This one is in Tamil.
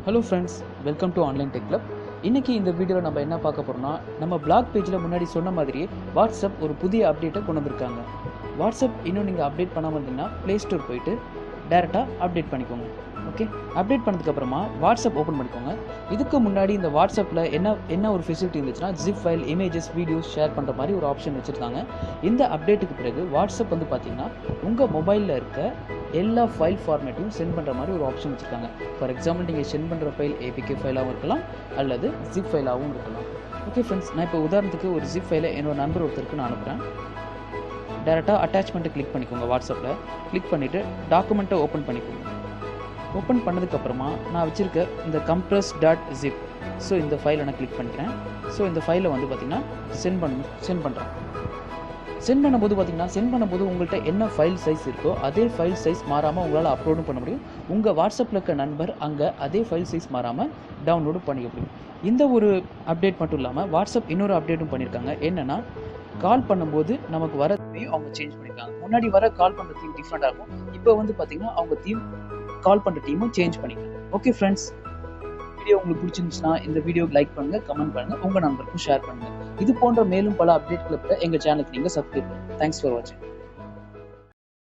Hello friends, welcome to online tech club. இன்றைக்கி இந்த வீடியோவில் நம்ம என்ன பார்க்க போகிறோம்னா, நம்ம பிளாக் பேஜில் முன்னாடி சொன்ன மாதிரியே வாட்ஸ்அப் ஒரு புதிய அப்டேட்டை கொண்டு வந்திருக்காங்க. வாட்ஸ்அப் இன்னும் நீங்கள் அப்டேட் பண்ணாமல் இருந்தீங்கன்னா ப்ளே ஸ்டோர் போயிட்டு டேரெக்டாக அப்டேட் பண்ணிக்கோங்க. ஓகே, அப்டேட் பண்ணதுக்கப்புறமா வாட்ஸ்அப் ஓப்பன் பண்ணிக்கோங்க. இதுக்கு முன்னாடி இந்த வாட்ஸ்அப்பில் என்ன ஒரு ஃபெசிலிட்டி இருந்துச்சுன்னா, zip file, images, videos share பண்ணுற மாதிரி ஒரு ஆப்ஷன் வச்சுருந்தாங்க. இந்த அப்டேட்டுக்கு பிறகு வாட்ஸ்அப் வந்து பார்த்திங்கன்னா உங்கள் மொபைலில் இருக்க எல்லா ஃபைல் ஃபார்மேட்டையும் சென்ட் பண்ணுற மாதிரி ஒரு ஆப்ஷன் வச்சுருக்காங்க. ஃபார் எக்ஸாம்பிள், நீங்கள் சென்ட் பண்ணுற ஃபைல் ஏபிகே ஃபைலாகவும் இருக்கலாம் அல்லது ஜிப் ஃபைலாகவும் இருக்கலாம். ஓகே ஃப்ரெண்ட்ஸ், நான் இப்போ உதாரணத்துக்கு ஒரு ஜிப் ஃபைலை என்னோட நண்பர் ஒருத்தருக்கு நான் அனுப்புகிறேன். டேரெக்டாக அட்டாச்மெண்ட்டை கிளிக் பண்ணிக்கோங்க. வாட்ஸ்அப்பில் கிளிக் பண்ணிவிட்டு டாக்குமெண்ட்டை ஓப்பன் பண்ணிக்கோங்க. ஓப்பன் பண்ணதுக்கப்புறமா நான் வச்சுருக்க இந்த compress.zip, ஸோ இந்த ஃபைலை நான் கிளிக் பண்ணிக்கிறேன். ஸோ இந்த ஃபைலை வந்து பார்த்திங்கன்னா சென்ட் பண்ணுறேன். சென்ட் பண்ணும்போது உங்கள்கிட்ட என்ன ஃபைல் சைஸ் இருக்கோ அதே ஃபைல் சைஸ் மாறாமல் உங்களால் அப்லோடும் பண்ண முடியும். உங்கள் வாட்ஸ்அப்பில் இருக்க நண்பர் அங்கே அதே ஃபைல் சைஸ் மாறாமல் டவுன்லோடும் பண்ணிக்க முடியும். இந்த ஒரு அப்டேட் மட்டும் இல்லாமல் வாட்ஸ்அப் இன்னொரு அப்டேட்டும் பண்ணியிருக்காங்க. என்னென்னா, கால் பண்ணும்போது நமக்கு வர தீமையும் அவங்க சேஞ்ச் பண்ணியிருக்காங்க. முன்னாடி வர கால் பண்ணுற தீம் டிஃப்ரெண்டாக இருக்கும். இப்போ வந்து பார்த்திங்கன்னா அவங்க கால் பண்ணுற டீமும் சேஞ்ச் பண்ணிக்கலாம். ஓகே ஃப்ரெண்ட்ஸ், வீடியோ உங்களுக்கு பிடிச்சிருந்துச்சுன்னா இந்த வீடியோக்கு லைக் பண்ணுங்கள், கமெண்ட் பண்ணுங்கள், உங்கள் நண்பருக்கும் ஷேர் பண்ணுங்கள். இது போன்ற மேலும் பல அப்டேட்களை பெற எங்கள் சேனலுக்கு நீங்கள் சப்ஸ்கிரைப் பண்ணுங்கள். தேங்க்ஸ் ஃபார் வாட்சிங்.